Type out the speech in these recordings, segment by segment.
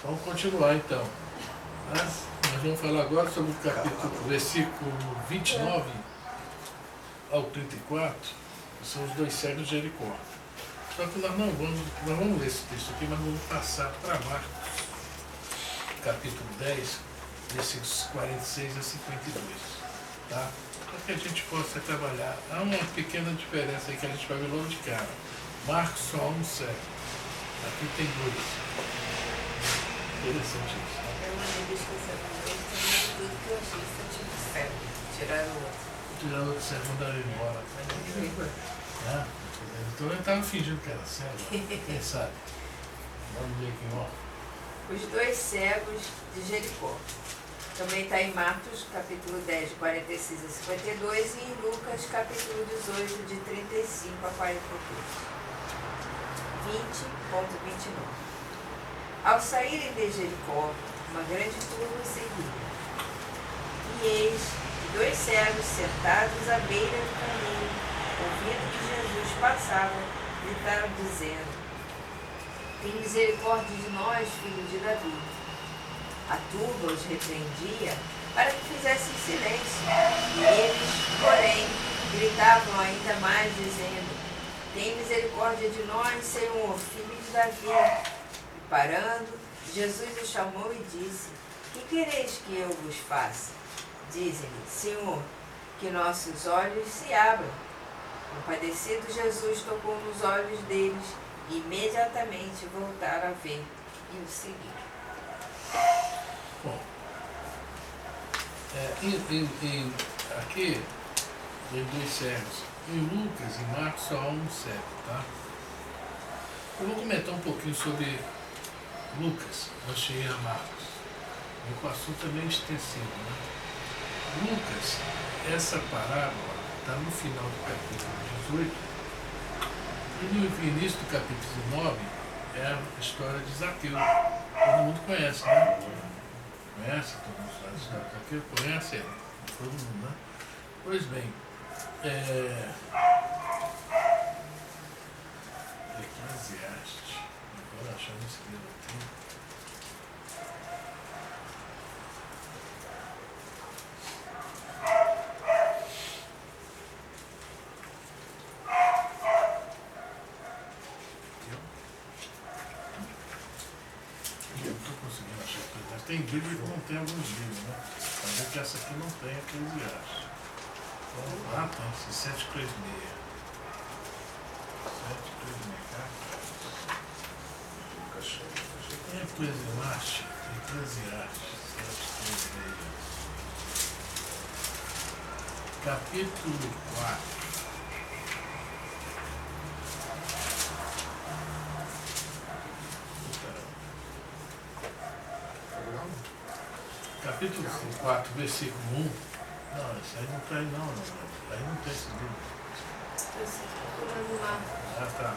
Vamos continuar então. Nós vamos falar agora sobre o capítulo, versículo 29 ao 34, que são os dois cegos de Jericó. Só que nós vamos ler esse texto aqui, mas vamos passar para Marcos, capítulo 10, versículos 46 a 52. Tá? Para que a gente possa trabalhar. Há uma pequena diferença aí que a gente vai ver logo de cara. Marcos só um cego. Aqui tem dois. Interessante isso. Eu mandei pesquisar também, tudo que eu achei que eu tinha cego. Tiraram o outro. Tiraram o outro cego, mandaram ele embora. Ah, então ele estava fingindo que era cego. Quem sabe? Vamos ver aqui, ó. Os dois cegos de Jericó. Também está em Marcos, capítulo 10, de 46 a 52, e em Lucas, capítulo 18, de 35 a 42. 20.29. Ao saírem de Jericó, uma grande turma seguia. E eis que dois cegos sentados à beira do caminho, ouvindo que Jesus passava, gritaram dizendo: tem misericórdia de nós, filho de Davi. A turba os repreendia para que fizessem silêncio. E eles, porém, gritavam ainda mais, dizendo: tem misericórdia de nós, Senhor, filho de Davi. E parando, Jesus os chamou e disse: que quereis que eu vos faça? Dizem-lhe: Senhor, que nossos olhos se abram. Compadecido, Jesus tocou nos olhos deles e imediatamente voltaram a ver e o seguiram. Bom, aqui tem dois cegos. Em Lucas e Marcos só há um cego, tá? Eu vou comentar um pouquinho sobre Lucas, eu cheguei a Marcos. O assunto é meio extensivo, né? Lucas, essa parábola está no final do capítulo 18 e no início do capítulo 9 é a história de Zaqueu. Todo mundo conhece, né? Conhece? Todo mundo sabe a história de Zaqueu? Conhece ele? Todo mundo, né? Pois bem, Eclesiastes, agora achamos esse livro aqui. Tem livros que não tem alguns livros, né? Mas é que essa aqui não tem Eclesiastes. Então, lá tem esse 736. 736, cara. Eclesiastes 736. Capítulo 4. Capítulo 4, versículo 1. Não, isso aí não tem não. Aí não tem esse livro. Eu sei, procurando lá. Ah, tá.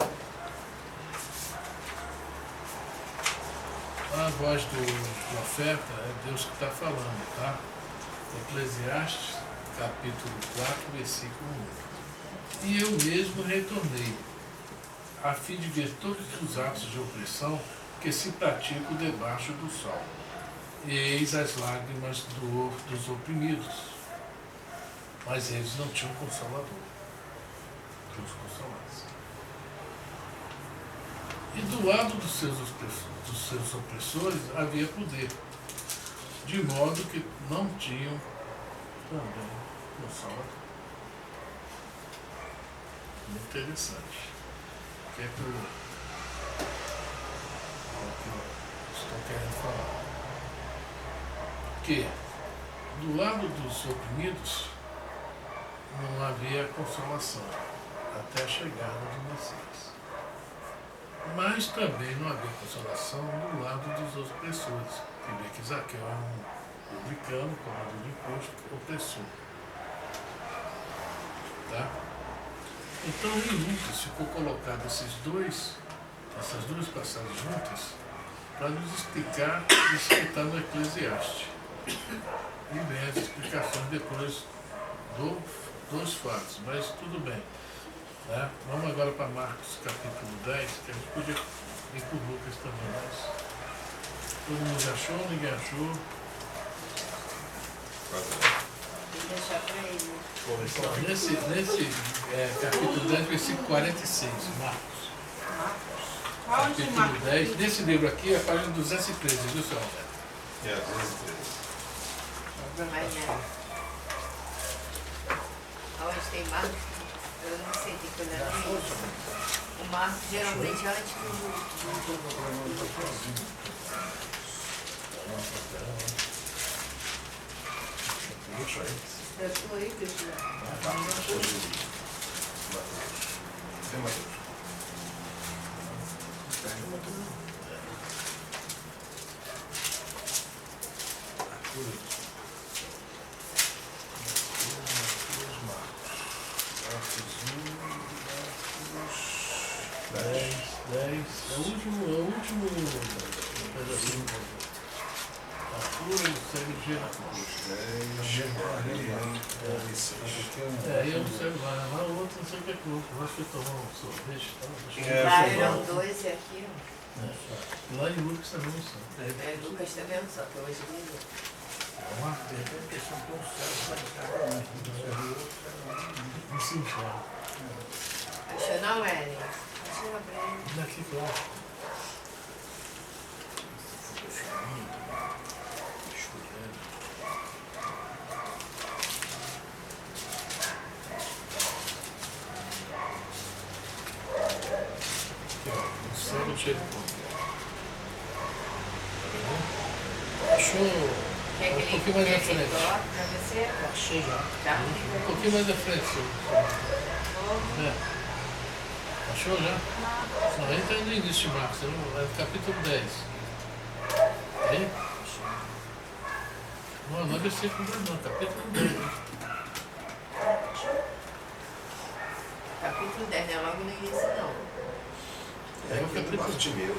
A voz do profeta é Deus que está falando, tá? Eclesiastes, capítulo 4, versículo 1. E eu mesmo retornei, a fim de ver todos os atos de opressão que se praticam debaixo do sol. E eis as lágrimas dos oprimidos. Mas eles não tinham consolador. Deus consolasse. E do lado dos seus opressores havia poder, de modo que não tinham também consolador. Muito interessante. O que é que eu estou querendo falar? Que do lado dos oprimidos não havia consolação até a chegada do Messias. Mas também não havia consolação do lado dos opressores. Você vê que Zaqueu é um publicano, cobrador de imposto, opressor. Tá? Então em Lucas ficou colocado essas duas passagens juntas para nos explicar isso que está no Eclesiastes. E vem as explicações depois dos fatos, mas tudo bem. Né? Vamos agora para Marcos capítulo 10, que a gente podia ir por Lucas também, mas Todo mundo já achou? Ninguém achou? Tem que deixar pra ele. Então, nesse capítulo 10, versículo 46, Marcos. Qual de Capítulo Marcos? 10. Nesse livro aqui, é a página 213, viu, senhor Alberto? É, 213. Mas é. Aonde tem Marcos? Eu não sei, tem que olhar no livro. O Marcos geralmente é antes do. Eu tô aí, deixa eu ver. Tem Mateus. Dez. É o último pedacinho. Arthur, segue de aí eu não sei lá o outro não sei o que é que o outro. Eu acho que tomar um sorvete. Lá eram dois e aqui. Lá em Lucas também não são. É, Lucas também não, só que hoje ele. Não se enxerga. Achou não, Ellen? Achou pra ele. Daqui pra lá. Achou Quer que um pouquinho mais à ele frente. coloque pra você? Achei já. Tá? Um pouquinho mais à frente, senhor. Achou já? Não, ele está no início de Marcos, é no capítulo 10. Aí? Não é versículo 10 não, capítulo 10. Capítulo 10, não é logo no início não. É o capítulo Bartimeu.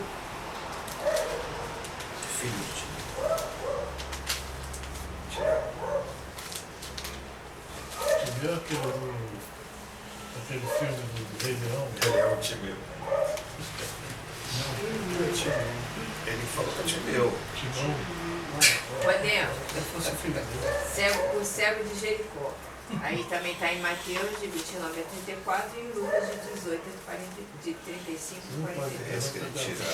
Filho de Você viu aquele filme do Rei Leão? Ele é o Timeu. Ele falou que é Timeu. Timão? Podemos? Se fosse filho dele. O cego de Jericó. Aí também está em Mateus de 29 a 34 e em Lucas de 18 a 40, de 35 a 42. Esse que ele tira.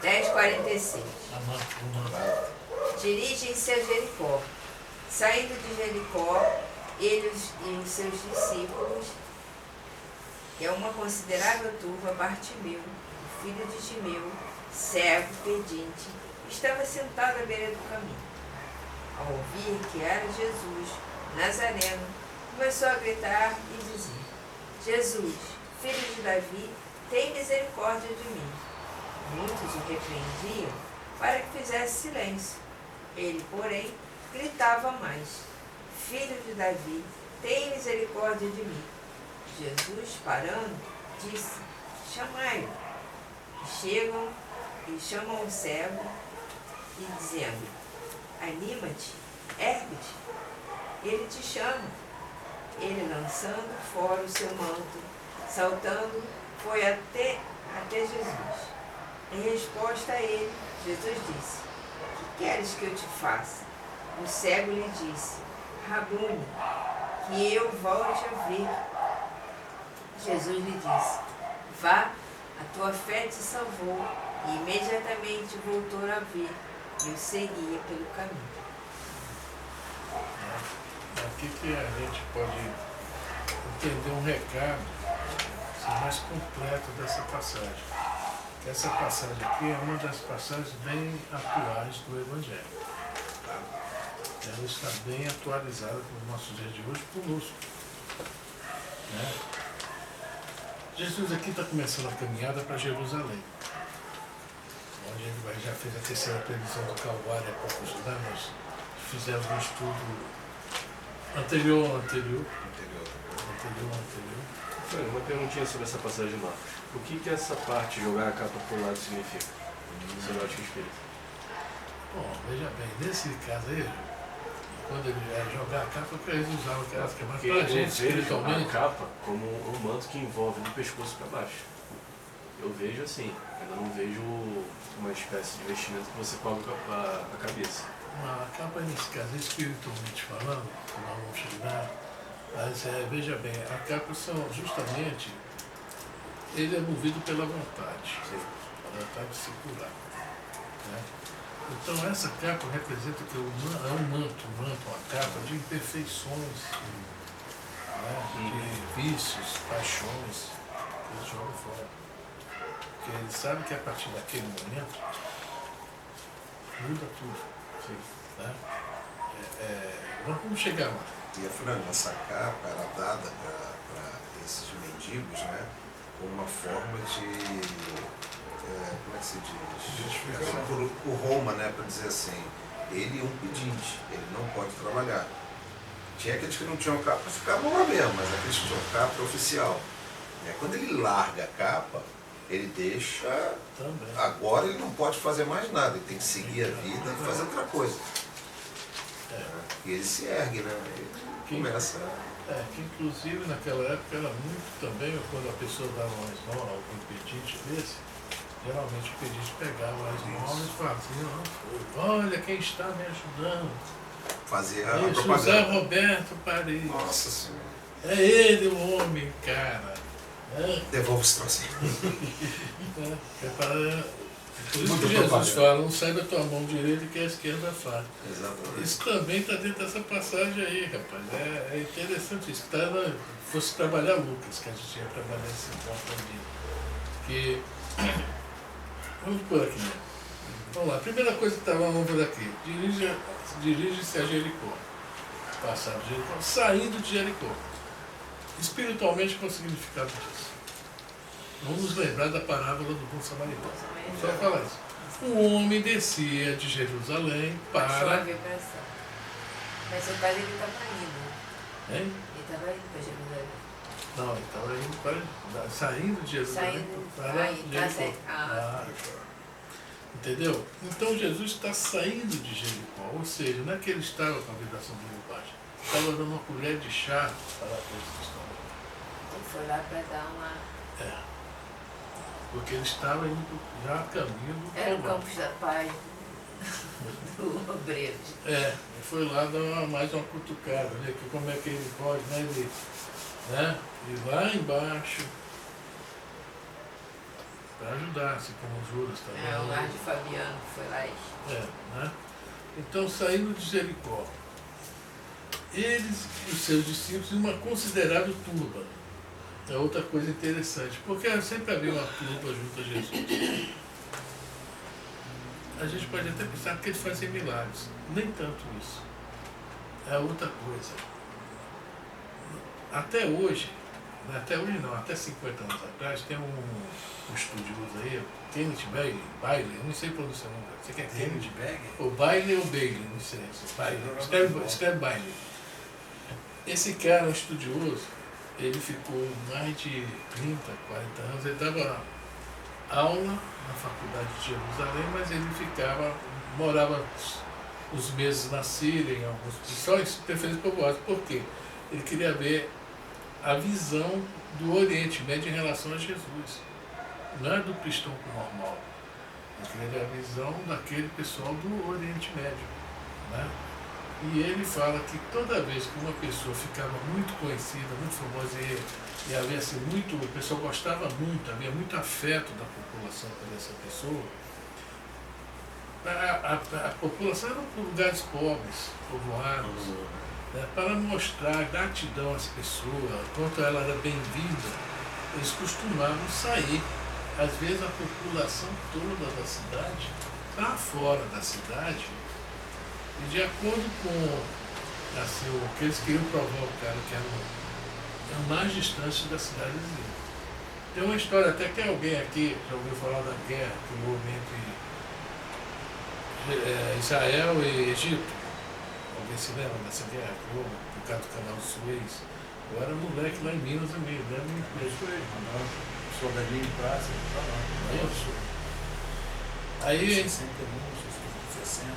10:46. Amado. Dirigem-se a Jericó. Saindo de Jericó, eles e os seus discípulos, e uma considerável turma, Bartimeu, filho de Timeu, cego, pedinte, estava sentado à beira do caminho. Ao ouvir que era Jesus, Nazareno, começou a gritar e dizer: Jesus, filho de Davi, tem misericórdia de mim. Muitos o repreendiam para que fizesse silêncio. Ele, porém, gritava mais: Filho de Davi, tem misericórdia de mim. Jesus, parando, disse: Chamai-o. Chegam e chamam o cego e dizendo: Anima-te, ergue-te. Ele te chama. Ele, lançando fora o seu manto, saltando, foi até Jesus. Em resposta a ele, Jesus disse: Que queres que eu te faça? O cego lhe disse: Rabune, que eu volte a ver. Jesus lhe disse: Vá, a tua fé te salvou. E imediatamente voltou a ver e o seguia pelo caminho. Aqui que a gente pode entender um recado mais completo dessa passagem. Essa passagem aqui é uma das passagens bem atuais do Evangelho. Ela está bem atualizada para os nossos dias de hoje conosco. Né? Jesus aqui está começando a caminhada para Jerusalém, onde ele já fez a terceira previsão do Calvário há poucos anos. Fizemos um estudo anterior. Uma perguntinha sobre essa passagem de Marcos. O que essa parte, jogar a capa para o lado, significa? Sobre o espírito. Bom, veja bem, nesse caso aí, quando ele ia jogar a capa, porque eles usavam aquelas que é mais pra gente, espiritualmente. A capa como um manto que envolve do pescoço para baixo. Eu vejo assim, ainda não vejo uma espécie de vestimento que você cobre a cabeça. A capa, nesse caso, espiritualmente falando, que nós vamos chegar, mas veja bem, a capa são justamente, ele é movido pela vontade, a vontade circular. Né? Então essa capa representa que é um manto, uma capa de imperfeições, né? De vícios, paixões, que eles jogam fora. Porque ele sabe que a partir daquele momento muda tudo. Sim. Né? Vamos chegar lá. E a Fran, essa capa era dada para esses mendigos, né? Como uma forma de, como é que se diz? Por Roma, né? Para dizer assim, ele é um pedinte, ele não pode trabalhar. Tinha aqueles que não tinham capa, ficavam lá mesmo, mas aqueles que tinham capa é oficial. Quando ele larga a capa, ele deixa. Também. Agora ele não pode fazer mais nada, ele tem que seguir a vida e fazer outra coisa. E ele se ergue, né? Ele começa. Que inclusive naquela época era muito também, quando a pessoa dava uma esmola, algum pedinte desse, geralmente o pedinte pegava a esmola e fazia, olha quem está me ajudando. Fazia a José propaganda. Roberto Paris. Nossa Senhora. É ele o homem, cara. Devolve esse trocinho. Por isso que Jesus fala, não sai da tua mão direita que a esquerda faz. Exatamente. Isso também está dentro dessa passagem aí, rapaz. É interessante isso. Fosse trabalhar Lucas, que a gente ia trabalhar esse ponto ali. Que. Vamos por aqui, né? Vamos lá. Primeira coisa que estava vamos ver aqui. Dirige-se a Jericó. Passado de Jericó. Saindo de Jericó. Espiritualmente, qual é o significado disso? Vamos lembrar da parábola do bom samaritano. Só falar isso. Um homem descia de Jerusalém para. Uma vibração. Mas seu pai ele estava indo. Hein? Ele estava indo para Jerusalém. Não, ele estava indo para. Saindo de Jerusalém para Jericó. Entendeu? Então Jesus está saindo de Jericó. Ou seja, não é que ele estava com a vibração de linguagem. Estava dando uma colher de chá para aqueles que estão. Ele foi lá para dar uma. Porque ele estava indo já a caminho do Era o Calvário. Campos da Paz do obreiro. Ele foi lá dar mais uma cutucada, né? Que como é que ele pode, né? Ele, né? Ir lá embaixo para ajudar, assim como os Judas também. O lar de Fabiano foi lá e. Né? Então, saindo de Jericó, eles e os seus discípulos em uma considerável turba. É outra coisa interessante, porque sempre havia uma turba junto a Jesus. A gente pode até pensar que ele fazia milagres. Nem tanto isso. É outra coisa. Até hoje não, até 50 anos atrás, tem um estudioso aí, Kenneth Bailey, eu não sei pronunciar o nome. Você quer Kenneth Bailey? Ou Bailey ou Bailey, não sei. Escreve Bailey. Esse cara, um estudioso, ele ficou mais de 30, 40 anos, ele dava aula na faculdade de Jerusalém, mas ele morava os meses na Síria, em alguns só preferências povoadas. Por quê? Ele queria ver a visão do Oriente Médio em relação a Jesus. Não é do cristão normal. Ele queria ver a visão daquele pessoal do Oriente Médio. Né? E ele fala que toda vez que uma pessoa ficava muito conhecida, muito famosa, e havia assim, o pessoal gostava muito, havia muito afeto da população por essa pessoa, a população era por lugares pobres, povoados, né, para mostrar gratidão às pessoas, quanto ela era bem-vinda, eles costumavam sair. Às vezes a população toda da cidade, para fora da cidade, e de acordo com assim, o que eles queriam provocar, que era mais distante da cidadezinha. Tem uma história, até que alguém aqui já ouviu falar da guerra que houve entre Israel e Egito. Alguém se lembra dessa guerra que houve por causa do canal de Suez? Eu era moleque lá em Minas, eu me lembro muito bem. Soldadinho de praça, tá lá. Isso. Aí, 61, 60.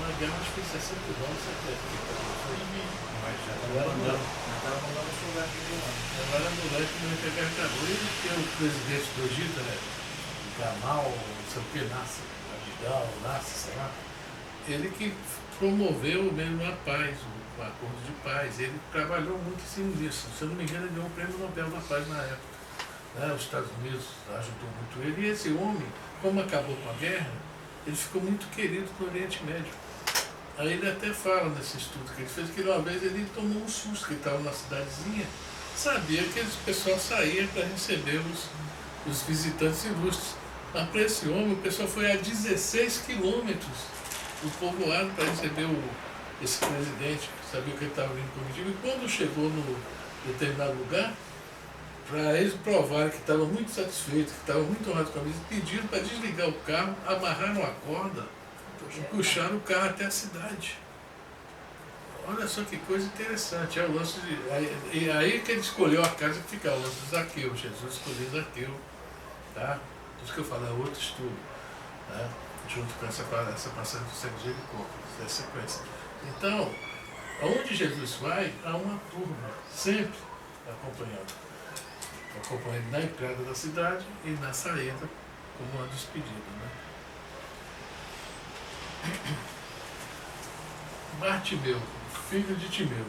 na guerra acho que 62, 70. Mas já Agora não. estava mandando os soldados de lá. Agora moleque não ia pegar acabou. E que é o presidente do Egito, né? O Gamal, não sei o que, Abidal, sei lá, ele que promoveu mesmo a paz, o acordo de paz. Ele trabalhou muito em cima disso. Se eu não me engano, ele ganhou o Prêmio Nobel da Paz na época. Né? Os Estados Unidos ajudou muito ele. E esse homem, como acabou com a guerra, ele ficou muito querido no Oriente Médio. Aí ele até fala nesse estudo que ele fez, que uma vez ele tomou um susto, que ele estava numa cidadezinha, sabia que esse pessoal saía para receber os visitantes ilustres. Mas para esse homem, o pessoal foi a 16 quilômetros do povoado para receber esse presidente, que sabia que ele estava vindo comigo. E quando chegou no determinado lugar, para eles provarem que estavam muito satisfeitos, que estavam muito honrados com a missa, pediram para desligar o carro, amarraram a corda e puxaram o carro até a cidade. Olha só que coisa interessante. É o lance de, aí que ele escolheu a casa que ficava, o lance de Zaqueu. Jesus escolheu Zaqueu. Tá? Isso que eu falo, é outro estudo. Tá? Junto com essa passagem do cego de Jericó, essa sequência. Então, aonde Jesus vai, há uma turma, sempre acompanhando. Acompanhando na entrada da cidade e na saída, como uma despedida. Né? Bartimeu, filho de Timeu,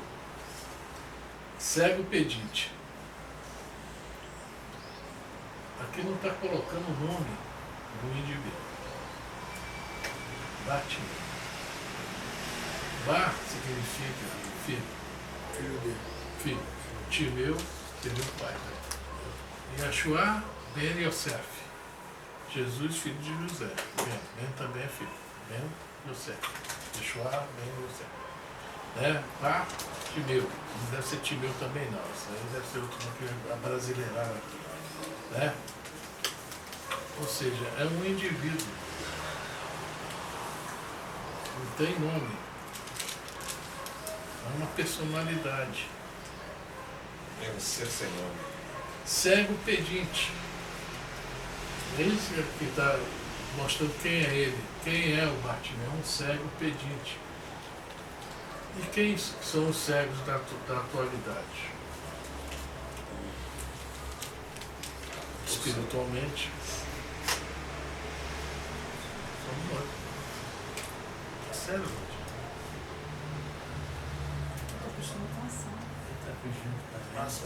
cego pedinte. Aqui não está colocando o nome do indivíduo. Bartimeu. Bar significa filho. Filho dele. Filho. Timeu seria o pai. Yeshua ben Yosef. Jesus, filho de José. Ben também é filho. Ben Yosef. Yeshua ben Yosef. Né? Bartimeu. Não deve ser Timeu também não. Isso aí deve ser outro nome que abrasileiraram aqui. Né? Ou seja, é um indivíduo. Não tem nome. É uma personalidade. É um ser sem nome. Cego pedinte. É isso que está mostrando quem é ele. Quem é o Bartimeu? É um cego pedinte. E quem são os cegos da atualidade? Espiritualmente, somos nós. É sério, gente. Está fingindo que está passa.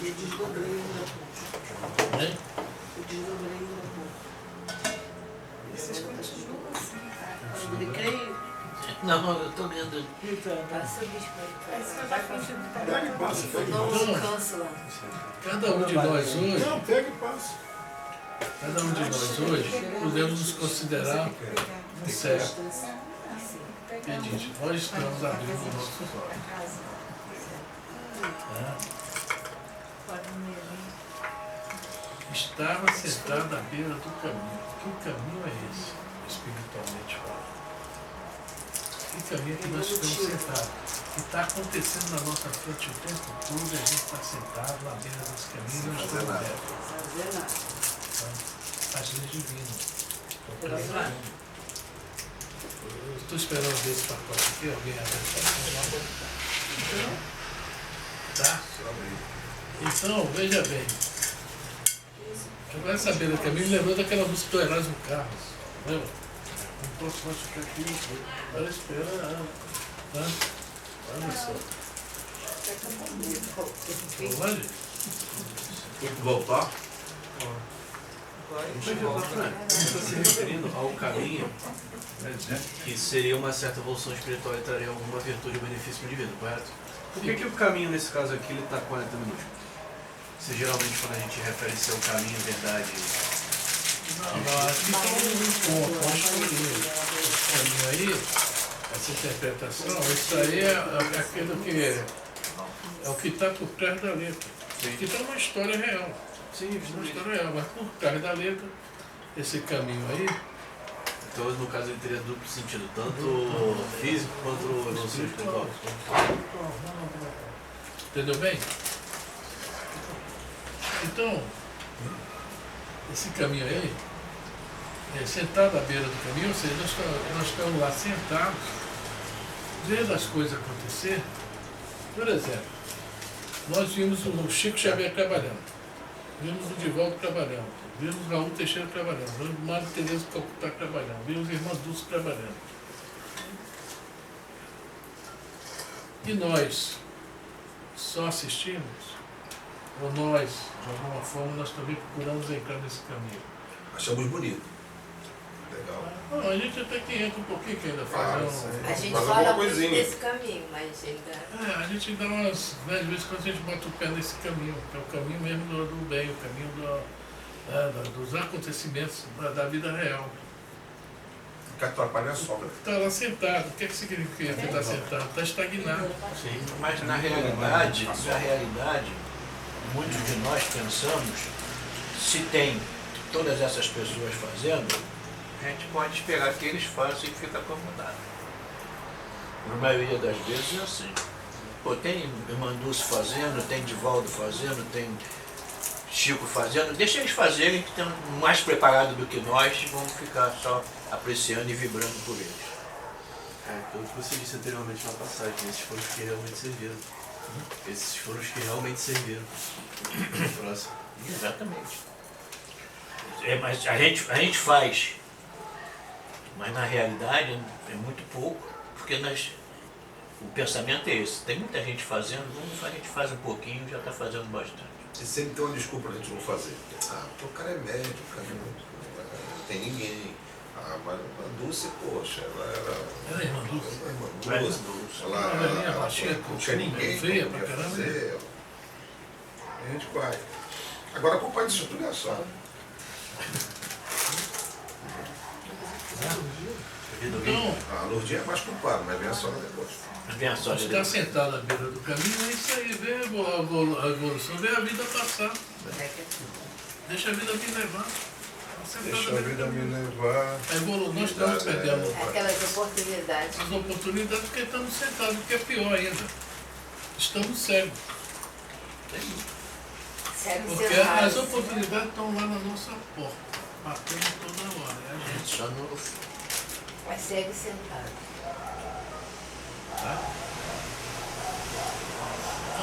Desdobrei ainda pouco. Né? Eu desdobrei ainda pouco. Vocês continuam assim, tá? Eu creio. Não, eu tô lendo. Passa o bispo aí. Vai continuar. Pega e passa. Pega e Não passa. cansa lá. Cada um de nós hoje, Não, pega e passa. cada um de nós hoje, podemos nos considerar um cego pedinte. Nós estamos abrindo os nossos olhos. Né? Estava sentado à beira do caminho. Que caminho é esse, espiritualmente falando? Que caminho que nós estamos sentados? O que está acontecendo na nossa frente o tempo todo, a gente está sentado à beira desse caminho e nós estamos abertos. As leis divinas. Eu estou esperando ver esse pacote aqui, alguém abre. Tá? Então, veja bem. Agora essa beira do caminho me lembrou daquela música do Erasmo Carlos. Lembra? Não posso mais ficar aqui. Olha, espera. Tá? Olha só. Pode? Tem que voltar? Está se referindo ao caminho, que seria uma certa evolução espiritual e traria alguma virtude ou benefício para o indivíduo, correto? Por que o caminho, nesse caso aqui, ele está 40 minutos? Se geralmente quando a gente refere-se ao caminho, verdade... Não, aqui tem um ponto, acho que aí, essa interpretação, isso aí é aquilo que é o que está por trás da letra. Aqui está uma história real. Sim, uma história real, mas por trás da letra, esse caminho aí. Então, no caso, ele teria duplo sentido, tanto físico quanto evolução espiritual. Entendeu bem? Então, esse caminho aí, sentado à beira do caminho, ou seja, nós estamos lá sentados, vendo as coisas acontecer. Por exemplo, nós vimos o Chico Xavier trabalhando. vimos o Divaldo trabalhando, vimos o Raul Teixeira trabalhando, vimos o Mário Tereza Calcutá trabalhando, vimos a Irmã Dulce trabalhando. E nós só assistimos? Ou nós, de alguma forma, nós também procuramos entrar nesse caminho? Achamos bonito. Legal. Não, a gente até que entra um pouquinho, que ainda Claro, faz sim. A gente Faz fala alguma muito coisinha. desse caminho, mas ainda. a gente dá umas, né, de vez em quando a gente bota o pé nesse caminho, que é o caminho mesmo do bem, o caminho dos acontecimentos da vida real. O que atrapalha é a sombra. Está lá sentado, o que é que significa que está sentado? Está estagnado. Sim, mas na realidade, muitos de nós pensamos, se tem todas essas pessoas fazendo, a gente pode esperar que eles façam e fica acomodado. Na maioria das vezes é assim. Pô, tem Irmã Dulce fazendo, tem Divaldo fazendo, tem Chico fazendo, deixa eles fazerem, que estão mais preparados do que nós, e vamos ficar só apreciando e vibrando por eles. Pelo que você disse anteriormente na passagem, esses foram os que realmente serviram. Esses foram os que realmente serviram. Próximo. Exatamente. Mas a gente faz, mas na realidade é muito pouco, porque o pensamento é esse. Tem muita gente fazendo, a gente faz um pouquinho, já está fazendo bastante. E sempre tem uma desculpa pra gente não fazer. O cara é médico, não tem ninguém. Mas a Dulce, poxa, ela era... Era a Irmã Dulce. Irmã Dulce. Ela baixinha, não tinha ninguém feia que pra podia caramba. fazer. A gente vai. Agora a culpa disso tudo é só. Então, A Lourdinha é mais culpada, mas vem a sogra depois. Vem a sorte estar sentado à beira do caminho, é isso aí, vê a evolução, vê a vida passar. Deixa a vida me levar. Deixa a vida me levar. Nós estamos perdendo Aquelas oportunidades. as oportunidades porque estamos sentados, o que é pior ainda. Estamos cegos. Segue Porque seu as raso. oportunidades estão lá na nossa porta, batendo toda hora. É a gente. só no... Mas segue sentado.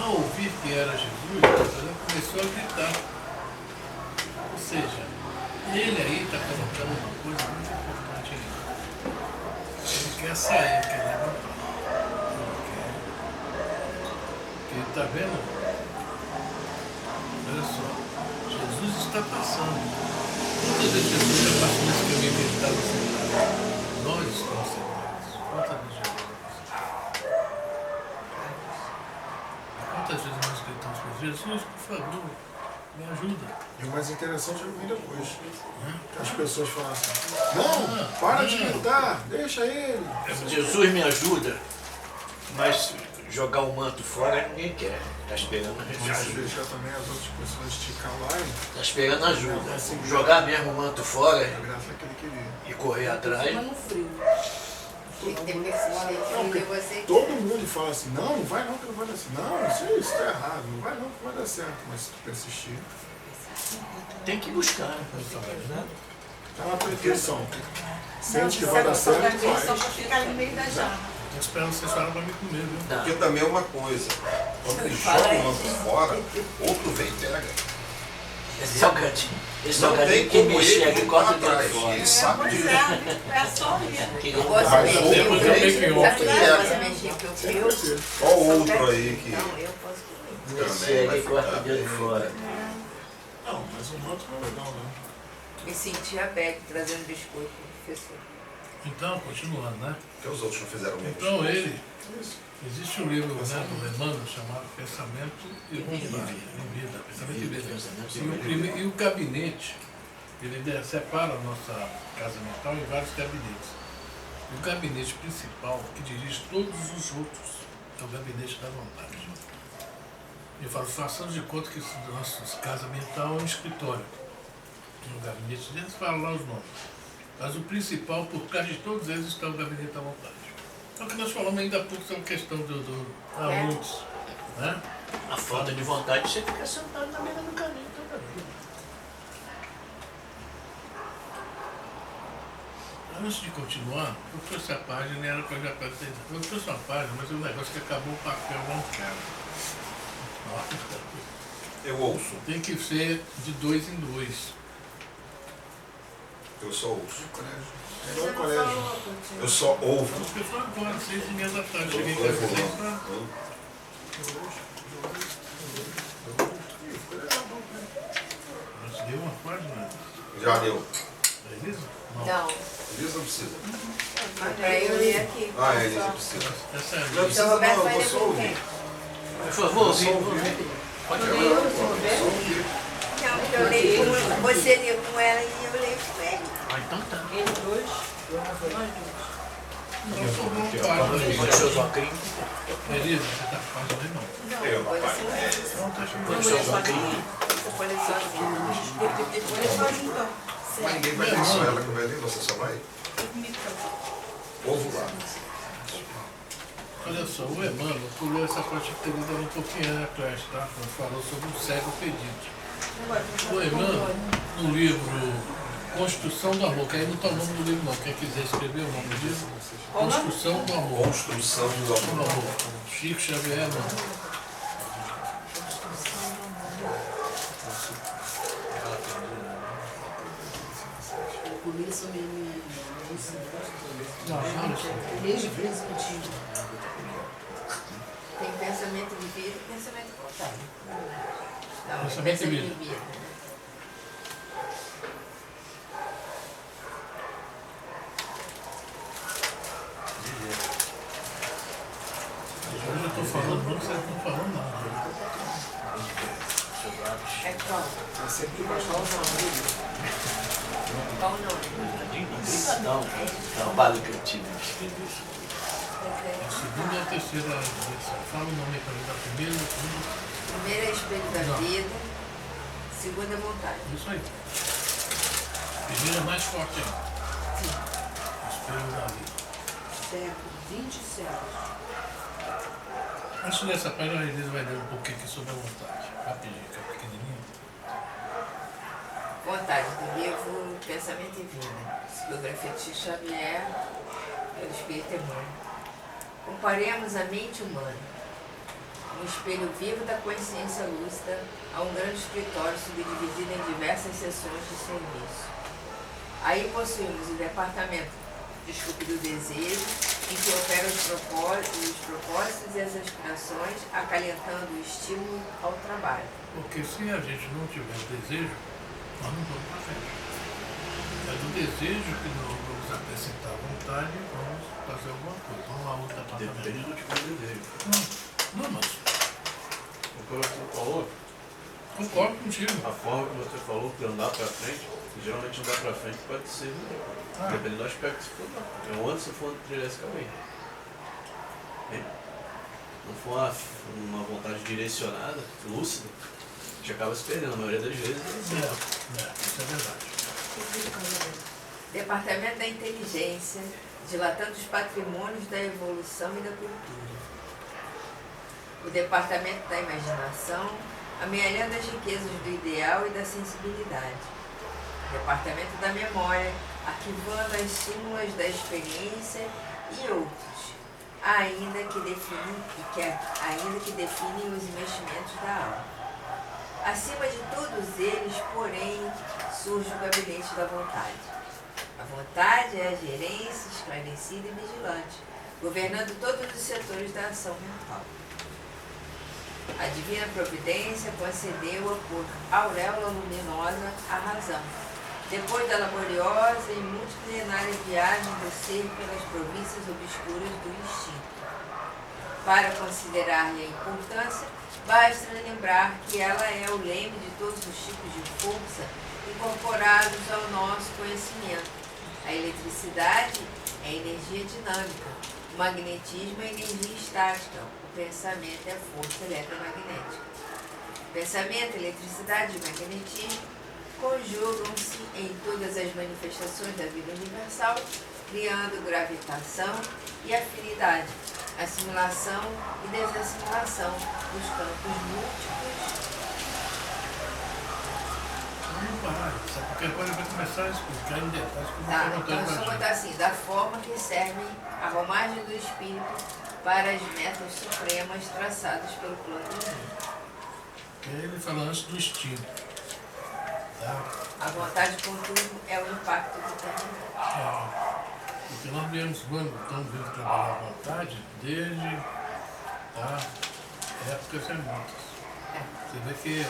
Ao ouvir que era Jesus, ela começou a gritar. Ou seja, ele aí está colocando uma coisa muito importante aí. Ele quer sair, quer levantar. Porque ele está vendo? Olha só, Jesus está passando. Quantas vezes Jesus já passou nesse caminho que ele estava sentado? Nós estamos sentados. Quantas vezes já Quantas vezes nós gritamos para Jesus, por favor, me ajuda. E o mais interessante é ouvir depois. As pessoas falam assim, não, para de gritar, deixa ele. Jesus me ajuda, mas jogar o manto fora ninguém quer. Está esperando Mas às ajuda. vezes já também as outras pessoas esticam lá e Está esperando ajuda. Jogar mesmo o manto fora a graça é que ele queria. e correr atrás. Mas no frio. Tem que ter persistência. Não, porque Porque você todo mundo fala assim, não vai não que não vai dar certo. Não, isso está errado, não vai não que vai dar certo. Mas se tu persistir, Tem que buscar. tá na tua intuição. Sente que vai dar certo, Só vai. pra ficar no meio da jarra. Estou esperando vocês falarem para me comer, viu? Não. Porque também é uma coisa. Quando ele joga o manto fora, outro vem e pega. Esse salgadinho. Esse Não tem salgadinho que como mexer ele aqui voltar corta o dedo atrás. fora. Ele sabe Pois disso. é só isso. Que eu gosto Mas de outro mexer. vem, tem que Sabe por que eu pega. gosto de mexer? Porque eu Sempre assim. Olha o outro aí que Não, eu posso comer. mexer vai aqui corta ficar o dedo bem. fora. Não, mas o manto não é legal, não. Me senti a Beck trazendo biscoito pro professor. Então, continuando, né? Porque os outros não fizeram o mesmo. Então ele, existe um livro, né, do Emmanuel chamado Pensamento e Vida. Pensamento e Vida. E o gabinete, ele separa a nossa casa mental em vários gabinetes. E o gabinete principal, que dirige todos os outros, é o gabinete da vontade. Eu falo, façamos de conta que nossa casa mental é um escritório. No gabinete deles falam lá os nomes. Mas o principal, por trás de todos eles, está o gabinete da vontade. É o que nós falamos ainda há pouco sobre a questão do muitos, né? A falta de vontade, você fica sentado na beira do caminho toda vida. Antes de continuar, eu trouxe a página e era para já apresentar. Eu trouxe uma página, mas é um negócio que acabou o papel, não quero. Eu ouço. Tem que ser de 2 em 2. Eu só ouço. É igual no colégio. Eu só ouvo. O pessoal agora, 6h30 da tarde. Cheguei em Eu casa ouvo. 6 pra... Nossa, deu uma página. Já deu. Beleza? Não, Elisa não precisa. mas pra eu ler aqui. Ah, a Elisa precisa. Essa é a Não minha. precisa Então, Roberto não, vai eu ler vou só com ouvir. quem? Por favor, ouvir. Pode Eu ler. leio com o Roberto? Não, porque eu leio com você lê com ela e eu leio com ele. Ah, então tá. Eles dois, Não sobrou um quadro ali. Pode ser o Zocrim. Beleza, você tá com página aí não. Eu, Pode papai. ser. Não, tá chamando. Pode ser o Zocrim. Você pode ser sozinho. eles sozinhos então. Mas ninguém vai ter só ela que vai ler, você só vai? Ouvo lá. Olha só, o Emmanuel pulou essa parte que teve um pouquinho na classe, tá? Quando falou sobre o cego pedido. O Emmanuel, no livro Construção do Amor, que aí não está o nome do livro não, quem quiser escrever o nome do livro, Construção do Amor. Construção do amor. Chico Xavier, não. Por isso me Não, olha só. desde contigo. Tem pensamento de vida e pensamento contrário. Não, Pensamento de vida. Hoje eu estou falando, não vocês não estão falando nada. É qual? É sempre baixar o nome. Qual o nome? Não, trabalho que eu tive de escrever isso. A segunda ou a terceira versão? Fala o nome aí para mim da primeira, da segunda. Primeiro é espelho da vida, segunda é vontade. Isso aí. Primeira é mais forte ainda. Sim. Espelho da vida. Século, 20 séculos. Antes dessa página, a Elisa vai ler um pouquinho aqui sobre a vontade. Rapidinho, que é pequenininho. Vontade do livro Pensamento e Vida. Biografia de Chico Xavier, pelo Espírito Emmanuel. Comparemos a mente humana, um espelho vivo da consciência lúcida, a um grande escritório subdividido em diversas seções de serviço. Aí possuímos o departamento do desejo, em que operam os propósitos e as aspirações, acalentando o estímulo ao trabalho. Porque se a gente não tiver desejo, nós não vamos para frente. É do desejo que nós vamos acrescentar a vontade e vamos fazer alguma coisa. Vamos lá, outra Depende departamento. do tipo de desejo. Não, mas O que você falou, concordo contigo. a forma que você falou de andar pra frente, geralmente andar pra frente pode ser, dependendo do aspecto que você for dar. É onde você for trilhar esse caminho. Não for uma vontade direcionada, lúcida, a gente acaba se perdendo, a maioria das vezes. Isso é verdade. Departamento da inteligência, dilatando os patrimônios da evolução e da cultura. O departamento da imaginação, amealhando as riquezas do ideal e da sensibilidade. O departamento da memória, arquivando as súmulas da experiência e outros, ainda que definem os investimentos da alma. Acima de todos eles, porém, surge o gabinete da vontade. A vontade é a gerência esclarecida e vigilante, governando todos os setores da ação mental. A divina providência concedeu-a por auréola luminosa à razão, depois da laboriosa e multiplenária viagem do ser pelas províncias obscuras do instinto. Para considerar-lhe a importância, basta lembrar que ela é o leme de todos os tipos de força incorporados ao nosso conhecimento. A eletricidade é energia dinâmica, o magnetismo é energia estática, o pensamento é força eletromagnética. Pensamento, eletricidade e magnetismo conjugam-se em todas as manifestações da vida universal, criando gravitação e afinidade, assimilação e desassimilação dos campos múltiplos. Vamos parar, sabe? Porque agora vai começar a explicar em detalhes como Tá, está então contando eu só pra botar assim, da forma que servem a romagem do espírito para as metas supremas traçadas pelo plano divino. Ele fala antes do instinto. Tá? A vontade, contudo, é o impacto determinado. Porque nós estamos vendo trabalhar à vontade desde épocas remotas. Você vê que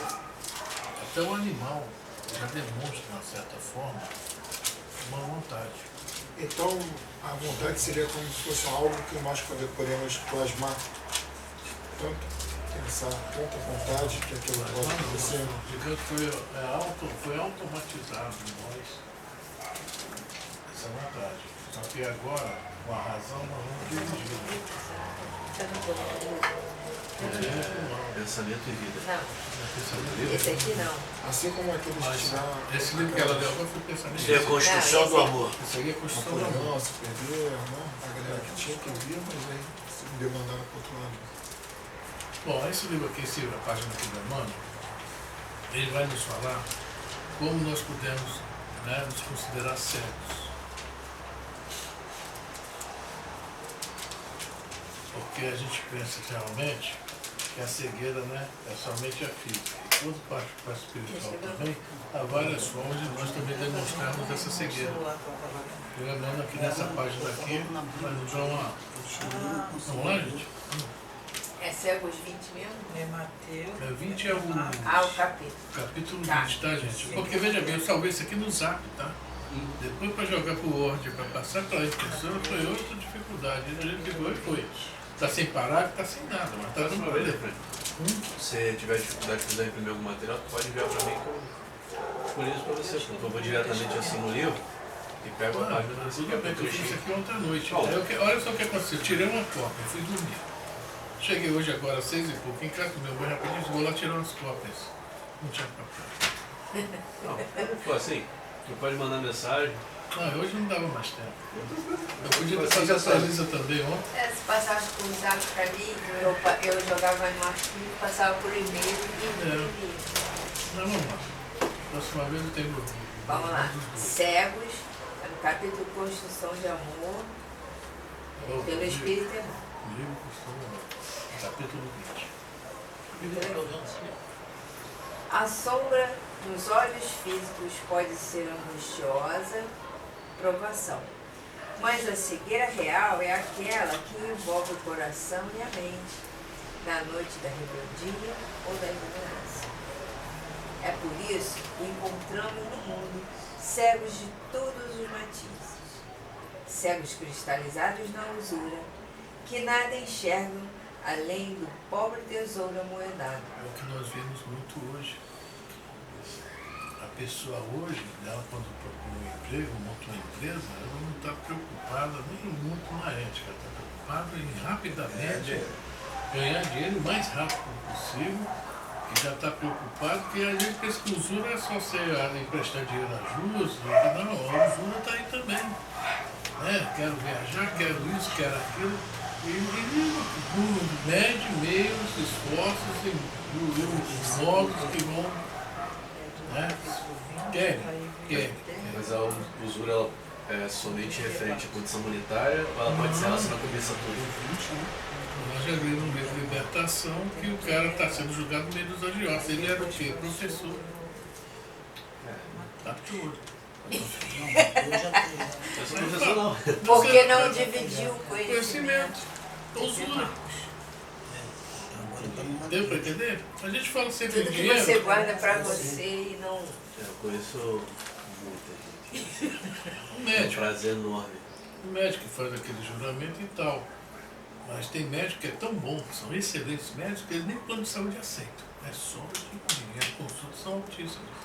até o animal já demonstra, de uma certa forma, uma vontade. Então, a vontade seria como se fosse algo que nós podemos plasmar. Tanto pensar, tanta vontade que aquilo pode acontecer. Digamos que foi automatizado em nós essa vontade. Só que agora, com a razão, nós vamos dirigir. Pensamento e vida. Não, esse aqui não. Assim como aqueles que tiraram. Esse livro que ela deu agora foi pensamento. Isso é a construção do amor. Isso aí é construção do amor. Napoleão se perdeu, né? A galera que tinha que vir, mas aí se demandaram para o outro lado. Bom, esse livro aqui, a página aqui do Emmanuel, ele vai nos falar como nós podemos, né, nos considerar cegos. Porque a gente pensa realmente que a cegueira, né, é somente a física. E quando parte para a espiritual também, há várias formas de nós também demonstrarmos essa cegueira. Lembrando aqui nessa página aqui, vai nos dar uma... Vamos lá, gente? É cegos 20 mesmo? É Mateus. 20 é o... O capítulo. Capítulo 20, Tá. tá, gente? Porque, veja bem, eu salvei isso aqui no Zap, tá? Depois para jogar pro Word, para passar para a impressora, foi outra dificuldade. A gente pegou e foi. Tá sem parágrafo, tá sem nada, mas tá Faz no uma vez, problema. Se tiver dificuldade de quiser imprimir algum material, tu pode enviar para mim que eu escolho isso para você. Eu vou diretamente assim no livro e pego a página desse Tudo bem que eu fiz isso aqui ontem à noite. Bom. Olha só o que aconteceu. Eu tirei uma cópia, fui dormir. Cheguei hoje agora às 6 e pouco, em casa do meu banho rapidinho, vou lá tirar umas cópias. Não tinha papel. Não, se for assim, tu pode mandar mensagem. Não, hoje não dava mais tempo. Eu podia ter feito essa lista também ontem. Se passasse por zap pra mim, eu jogava no arquivo, passava por e-mail e imprimia. Não, vamos lá. Próxima vez eu tenho. Vamos lá. Cegos, é no capítulo Construção de Amor, pelo Espírito Emmanuel. Livro Construção de Amor. Capítulo 20. A sombra nos olhos físicos pode ser angustiosa, provação. Mas a cegueira real é aquela que envolve o coração e a mente, na noite da rebeldia ou da ignorância. É por isso que encontramos no mundo cegos de todos os matizes, cegos cristalizados na usura, que nada enxergam além do pobre tesouro amoedado. É o que nós vemos muito hoje. A pessoa hoje, ela quando procura um emprego, monta uma empresa, ela não está preocupada nem muito na ética, está preocupada em rapidamente ganhar dinheiro o mais rápido possível, e já está preocupado, porque a gente pensa que usura é só você emprestar dinheiro às ruas, não, a usura está aí também. Né? Quero viajar, quero isso, quero aquilo. E mede meios, esforços e modos que vão, né? Querem. Mas a usura ela é somente referente à condição monetária ou ela pode ser relacionada com a cabeça toda? Nós já vimos no livro de Libertação que o cara está sendo julgado no meio dos agiotas. Ele era o quê? Professor. Tá tudo. Eu sou professor não. Porque não dividiu o conhecimento. Usura. Deu para entender? A gente fala sempre Tudo de que dinheiro. você guarda pra você e não... Eu conheço muita gente. Um É um médico. prazer enorme. O médico que faz aquele juramento e tal. Mas tem médico que é tão bom, são excelentes médicos, que eles nem plano de saúde aceitam. É só de as consultas são altíssimas.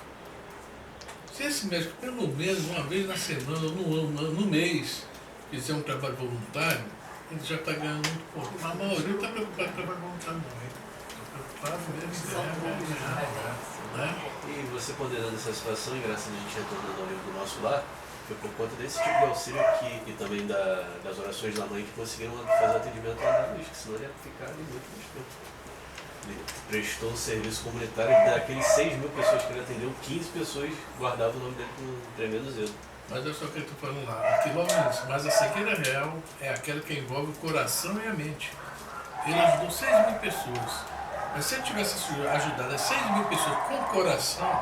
Se esse médico, pelo menos uma vez na semana, no mês, fizer um trabalho voluntário, ele já está ganhando muito pouco. Mas a maioria está preocupada com o trabalho voluntário, não. Está preocupado mesmo em ganhar, né? E você ponderando essa situação, e graças a gente retornando ao livro do nosso lar, foi por conta desse tipo de auxílio aqui e também das orações da mãe que conseguiram fazer o atendimento lá na luz, que senão ele ia ficar ali muito mais tempo. Ele prestou um serviço comunitário e daqueles 6.000 pessoas que ele atendeu, 15 pessoas guardavam o nome dele com um tremendo zelo. Mas é só o que eu estou falando lá. Aqui logo nisso. Mas a cegueira real é aquela que envolve o coração e a mente. Ele ajudou 6.000 pessoas. Mas se ele tivesse ajudado as 6.000 pessoas com coração,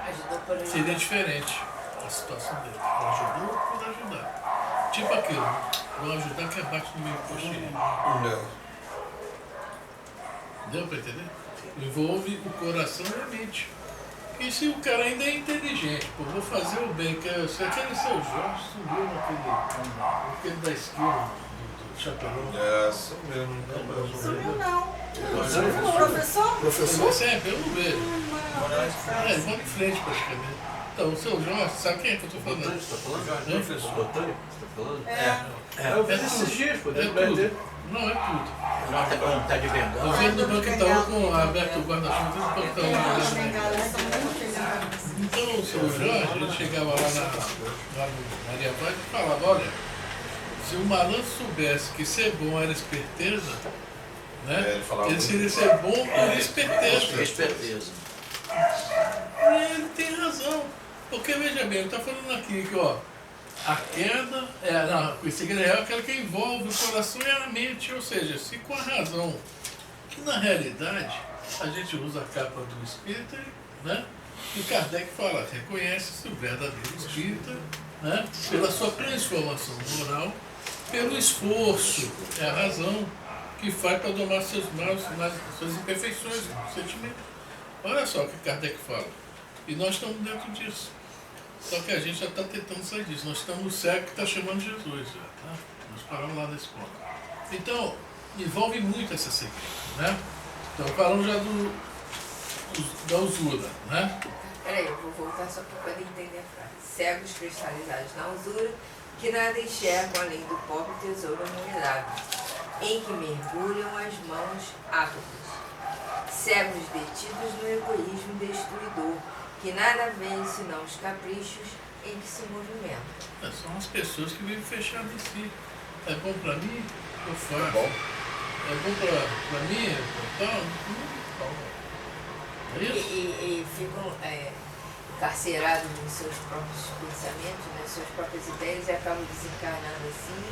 Ajudou por aí. seria diferente a situação dele. Ele ajudou por ajudar. Tipo aquilo, vou ajudar que abate no meio coxinha. Não. Deu para entender? Envolve o coração e a mente. E se o cara ainda é inteligente, pô, vou fazer o bem, se aquele seu Jorge subiu naquele da esquina do chapelão. É, isso mesmo. Não, Subiu não. Professor? Professor? Professor, Sempre, eu não vejo. É, vamos em frente praticamente. Então, o seu Jorge, sabe quem é que eu tô falando? Botânico, você tá falando? Hã? Professor Botânico, você tá falando? É. Eu vi esses dias, pô, É deve ter. tudo. Não, é tudo. Não tá de Eu bengala. vi no Banco Itaú com aberto o guarda-chuva, tudo Banco Itaú lá. As Né? bengalas são muito felizes. Então, o seu Jorge, ele chegava lá no Maria Paz e falava, olha, se o malandro soubesse que ser bom era esperteza, né? Ele falava Ele seria muito. ser bom por esperteza. Esperteza. E ele tem razão. Porque, veja bem, ele está falando aqui que, ó, a queda, o segredo é aquela que envolve o coração e a mente, ou seja, se com a razão, que na realidade a gente usa a capa do espírita, né? E Kardec fala, reconhece-se o verdadeiro espírita, né? Pela sua transformação moral, pelo esforço, é a razão que faz para domar seus maus, suas imperfeições, sentimentos. Olha só o que Kardec fala. E nós estamos dentro disso. Só que a gente já está tentando sair disso. Nós estamos no século que está chamando Jesus. Já, tá? Nós paramos lá nesse ponto. Então, envolve muito essa segredo, né? Então, falamos já da usura, né? Peraí, eu vou voltar só para poder entender a frase. Cegos cristalizados na usura, que nada enxergam além do pobre tesouro amonedável, em que mergulham as mãos ávidas. Cegos detidos no egoísmo destruidor, que nada veem senão os caprichos em que se movimentam. São as pessoas que vivem fechadas em si. É bom para mim, eu faço. Tá bom? É bom para mim, então, é isso? E ficam encarcerados nos seus próprios pensamentos, nas suas próprias ideias, e acabam desencarnando assim,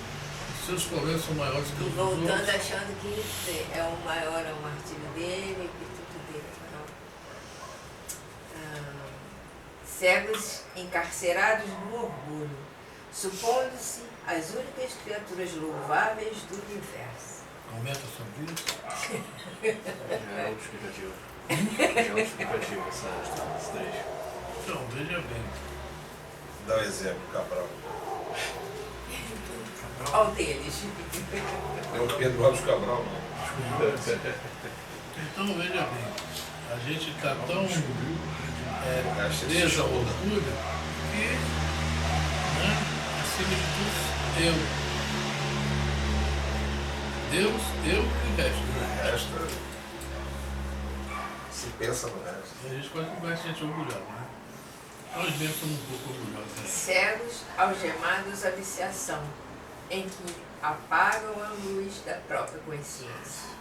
Seus problemas são maiores que e os dos voltando outros. achando que é o maior, é o martírio dele, que tudo dele. Não. Cegos encarcerados no orgulho, supondo-se as únicas criaturas louváveis do universo. Aumenta a sua vida. Já é autoexplicativo. Já é autoexplicativo esse trecho. Então, veja bem. Dá um exemplo, Cabral. Qual deles? É o Pedro Alves Cabral, não. Então, veja bem. A gente está tão Acho preso isso ao show, né? orgulho que, né, acima de tudo, eu. Deus, eu e o resto. Né? O resto se pensa no resto. A gente quase não conhece gente orgulhosa, né? Nós mesmos somos um pouco orgulhosos. Né? Cegos algemados à viciação, em que apagam a luz da própria consciência.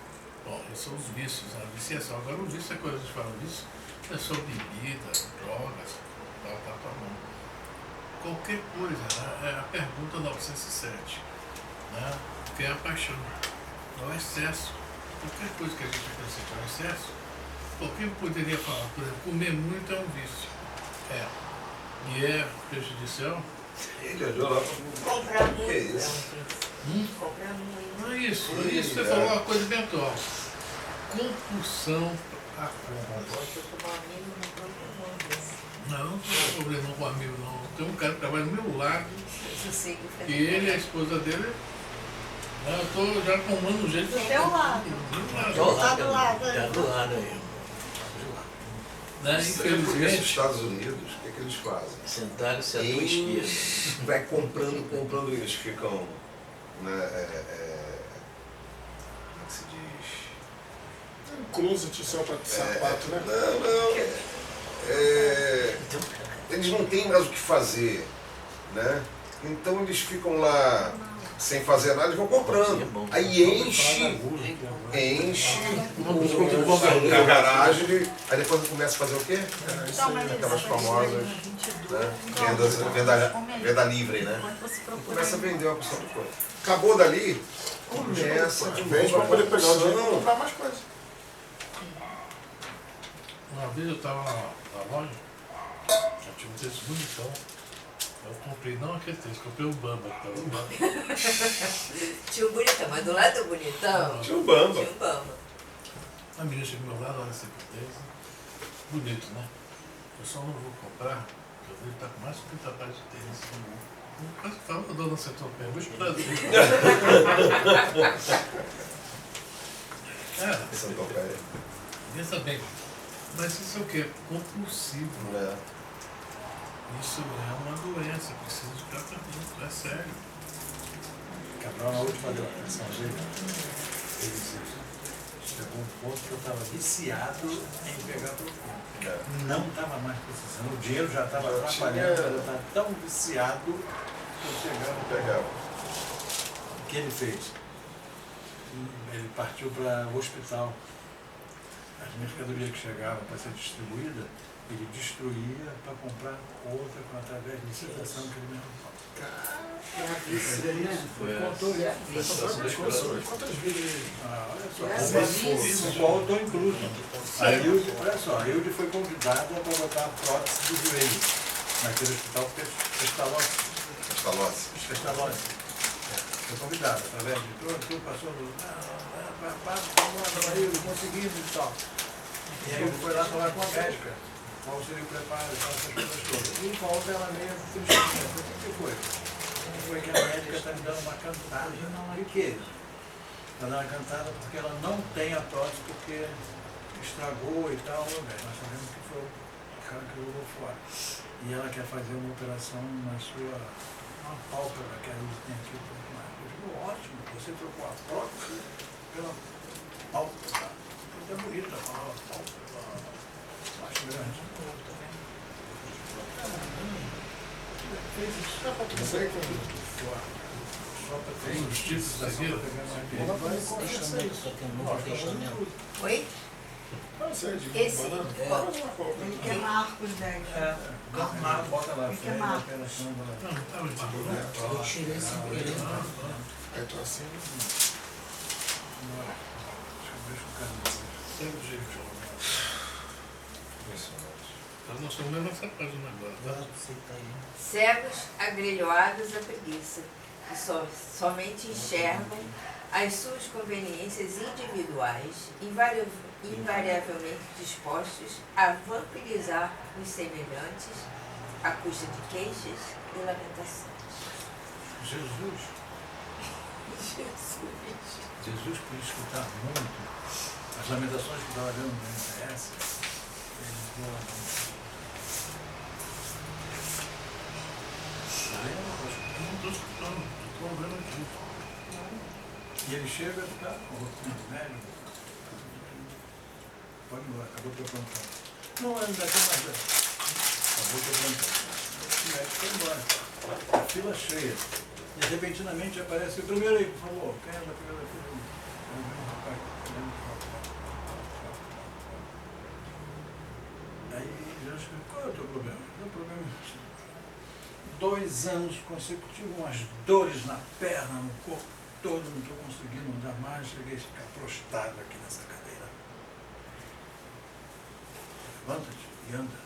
Bom, esses são os vícios, a viciação. Agora, o vício é coisa, a gente fala vício, é só bebida, drogas, tal. Qualquer coisa, né? É a pergunta 907, né? O que é a paixão? É o excesso. Qualquer coisa que a gente acrescenta ao excesso, qualquer poderia falar, por exemplo, comer muito é um vício. É. E é prejudicial? Ele olhou lá Comprar que muito é isso? Comprar muito. Não é isso. Isso você falou uma coisa bem atual. Compulsão a compra. Posso tomar amigo no próprio mundo. Não, não tem problema com amigo, não. Tem um cara que trabalha do meu lado, Eu sei que e ele e a esposa dele. Eu estou já tomando um jeito Do teu lado. Tá do lado. Tá do lado aí. Né? Porque os Infelizmente, Estados Unidos, o que eles fazem? Sentaram-se à tua esquerda. Eles vai comprando, eles ficam, né, como é que se diz? um closet só para sapato, né? Não, eles não têm mais o que fazer, né? Então eles ficam lá sem fazer nada e vão comprando. Aí enche a garagem, aí depois começa a fazer o quê? Aquelas famosas, né? Venda livre, né? Começa a vender uma porção de coisa. Acabou dali, começa, Vende para poder pegar o dinheiro e promoção. comprar mais coisas. Uma vez eu estava na loja, já tinha um texto bonitão. Eu comprei, não aquele texto, comprei o Bamba, que tava lá. Tinha um bonitão, mas do lado do bonitão Tinha um Bamba. tinha um Bamba. A menina chegou do meu lado, olha esse texto. Bonito, né? Eu só não vou comprar, porque eu vejo que tá com mais de 50 páginas de tênis. Quase que fala que a dona Centopeia, muito prazer. Cara, Centopeia. pensa bem, mas isso é o quê? Compulsivo. É. Isso é uma doença, precisa de tratamento, é sério. Cabral, na última declaração dele, ele disse, chegou um ponto que eu estava viciado em pegar Procon. Não estava mais precisando, o dinheiro já estava atrapalhando, eu estava tão viciado que eu chegava e pegava. O que ele fez? Ele partiu para o hospital. As mercadorias que chegavam para ser distribuída, ele destruía para comprar outra através de licitação que ele mesmo faz. Contou, Quantas vezes? olha só, Graças o qual eu estou incluso. A Hilde, olha só, a Hilde foi convidada para botar a prótese do joelho naquele hospital Pestalozzi. Foi convidada, através de tudo passou vamos Hilde, conseguimos e tal. E aí ele foi lá falar com a médica, qual seria o preparo e tal, essas coisas todas. E em volta ela meio tristinha, o que foi? Foi que a médica está me dando uma cantada. Não, e que? Está dando uma cantada porque ela não tem a prótese, porque estragou e tal. Nós sabemos que foi o cara que jogou fora. E ela quer fazer uma operação na sua uma pálpebra que a gente tem aqui. Eu digo, ótimo, você trocou a prótese pela pálpebra. É bonita a pálpebra. Acho grande. Fez isso só para dizer que só para ter Os títulos da aqui, Oi? Não sei, de Esse. banana. Ele quer Marcos 10. bota lá, Ele quer frente, Marcos. apenas não vai. não, estava de boa. Eu tirei esse brilho. Aí tô assim. Deixa o cara. Sempre do jeito que eu Nós não estamos lendo essa página agora. Cegos, agrilhoados à preguiça, que somente enxergam as suas conveniências individuais, invariavelmente dispostos a vampirizar os semelhantes à custa de queixas e lamentações. Jesus, por escutar muito as lamentações que estava dando no MTS, ele falou, Eu não estou escutando, estou vendo aqui. e ele chega e fica, o médico, pode ir embora, acabou teu plantão. Não, ainda tem mais velho. Acabou teu plantão. O médico foi embora. A fila cheia. E repentinamente aparece o primeiro aí, por favor. Quem é da primeira fila? Aí eu acho que, qual é o teu problema? O problema é 2 anos consecutivos, umas dores na perna, no corpo todo, não estou conseguindo andar mais, cheguei a ficar prostrado aqui nessa cadeira. Levanta-te e anda.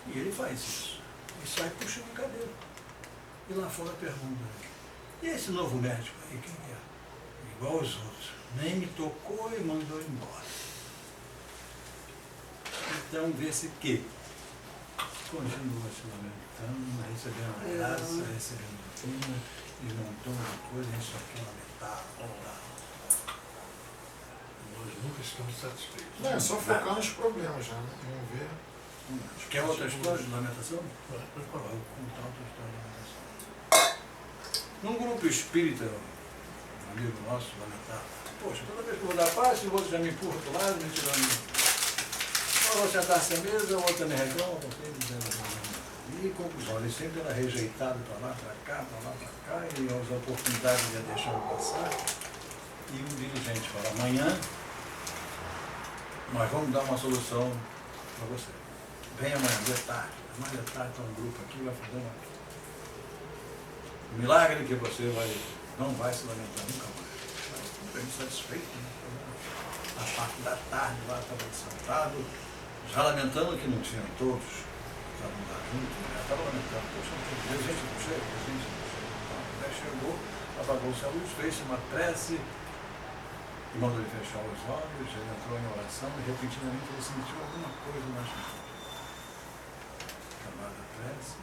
E ele faz isso. E sai puxando a cadeira. E lá fora pergunta, e esse novo médico aí, quem é? Igual os outros. Nem me tocou e mandou embora. Então vê-se que continua se lamentando, recebendo graça, recebendo cura, e um montão de coisa, isso aqui lamentável. Nós nunca estamos satisfeitos. Não, é só focar nos problemas já, né? Vamos ver. Quer outra história de lamentação? Pode falar. Vou contar outra história de lamentação. Num grupo espírita, um amigo nosso lamentava, poxa, toda vez que eu vou dar passe, o outro já me empurra para o lado, me tirando. Ou você sentar-se à mesa, o outro me reclama, e conclusão, ele sempre era rejeitado para lá, para cá, e as oportunidades ia deixando passar. E um dirigente fala, amanhã nós vamos dar uma solução para você. Vem amanhã, de tarde. Amanhã de tarde está um grupo aqui, vai fazer um milagre que você não vai se lamentar nunca mais. Vai bem satisfeito, né? na parte da tarde, lá estava sentado, já lamentando que não tinham todos, estavam lá juntos, né? Estava lamentando, poxa, não tem gente não chega, gente não chega. Então, né? Chegou, apagou-se a luz, fez uma prece, e mandou ele fechar os olhos, ele entrou em oração e repentinamente ele sentiu alguma coisa na mão. Chamada prece,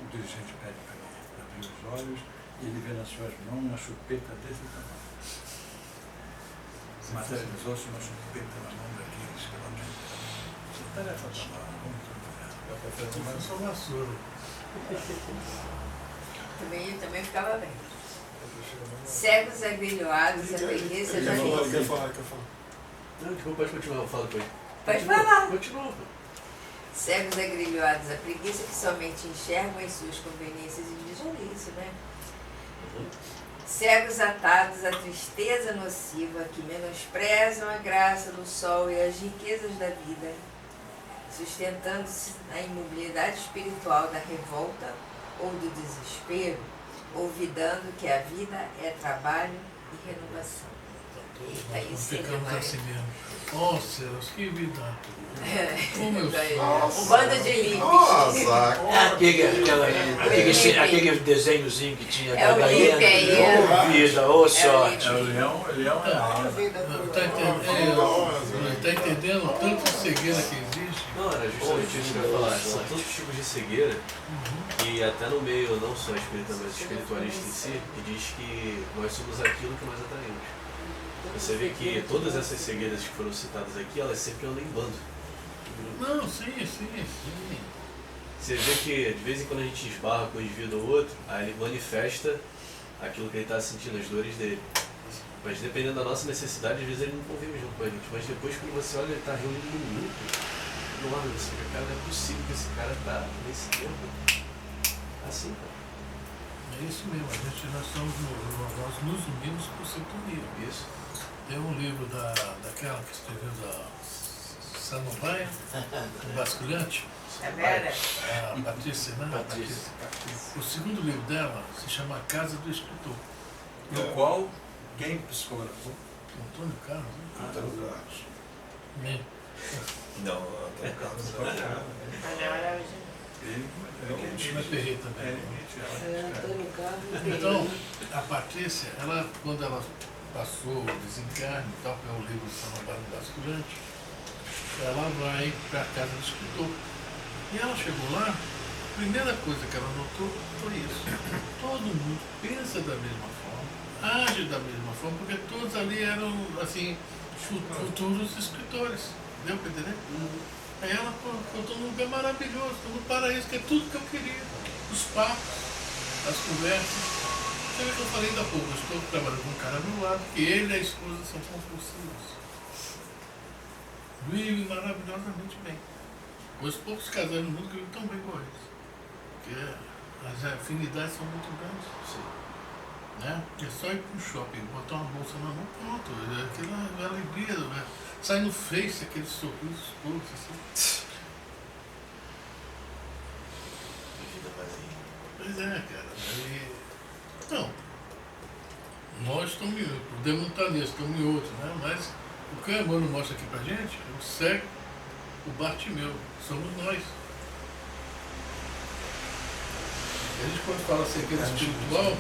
o dirigente pede para ele abrir os olhos e ele vê nas suas mãos uma chupeta desse tamanho. Materializou-se uma chupeta na mão daqueles que não tinham. Essa tarefa da mão, vamos trabalhar. Eu sou vassoura. Também ficava bem. Cegos agrilhoados, a preguiça da vida. Quer falar? Não, tipo, pode continuar, eu falo com ele. Pode falar. Continua. Cegos agrilhoados, a preguiça que somente enxergam as suas conveniências individuais, né? Cegos atados à tristeza nociva que menosprezam a graça do sol e as riquezas da vida, sustentando-se na imobilidade espiritual da revolta ou do desespero, olvidando que a vida é trabalho e renovação. Eita, isso Ficamos é assim mesmo. Oh, céus, que vida. Como eu sou. Um bando de límpis. Nossa, Aquele desenhozinho que tinha É o da Lipe hiena. aí, Ô, vida, ô sorte. É o leão, Tá entendendo tanto cegueira que existe? Não, era justamente isso que eu ia falar. São todos os tipos de cegueira que até no meio, não só espírita, mas espiritualista em si, que diz que nós somos aquilo que nós atraímos. Você vê que todas essas cegueiras que foram citadas aqui, elas sempre andam em bando. Não, sim. Você vê que de vez em quando a gente esbarra com um indivíduo ou outro, aí ele manifesta aquilo que ele está sentindo, as dores dele. Mas dependendo da nossa necessidade, às vezes ele não convive junto com a gente. Mas depois quando você olha, ele está reunido num grupo, não olha, você vê, cara, não é possível que esse cara está nesse tempo assim, cara. É isso mesmo, nós nos unimos por sintonia. Isso. Tem um livro daquela que escreveu da Samambaia, o Basculhante, A Vera? a Patrícia, né? Patrícia. O segundo livro dela se chama A Casa do Escritor. no qual quem psicografou? Antônio Carlos, né? Antônio Carlos. Bem, Não, Antônio Carlos China Ferreira também. Antônio Carlos. Então, a Patrícia, ela, quando ela passou o desencarne e tal, que é o livro Samambaia do Basculhante, ela vai para a casa do escritor. E ela chegou lá, a primeira coisa que ela notou foi isso. Todo mundo pensa da mesma forma, age da mesma forma, porque todos ali eram, assim, futuros escritores. Deu para entender? Aí ela, pô, eu estou num lugar maravilhoso, estou no paraíso, que é tudo que eu queria. Os papos, as conversas. Você vê que eu falei ainda há pouco, eu estou trabalhando com um cara do lado, que ele e a esposa são compulsivos. Vivem maravilhosamente bem. Os poucos casais no mundo que vivem tão bem com eles. Porque as afinidades são muito grandes. Sim. Né? É só ir para um shopping, botar uma bolsa na mão, pronto. Aquela é a alegria, né? Sai no Face aqueles sorrisos todos assim. Pois é, cara. Então, nós estamos em outro, podemos estar nesse, estamos em outro, né? Mas o que o Emmanuel mostra aqui pra gente, o cego, o Bartimeu, somos nós. A gente quando fala cegueira espiritual,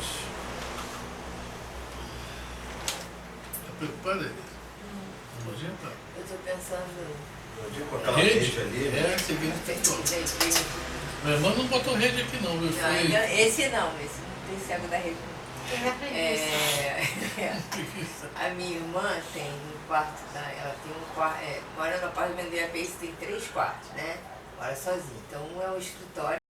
tá preocupado aí? Não adianta. Eu estou pensando. Com aquela rede ali, né? É a cegueira espiritual. Meu irmão não botou rede aqui não, viu? Não, esse não tem cego da rede. A minha irmã tem um quarto, ela tem um quarto, mora no apartamento do IAPI, tem 3 quartos, né? Mora sozinha. Então um é o escritório.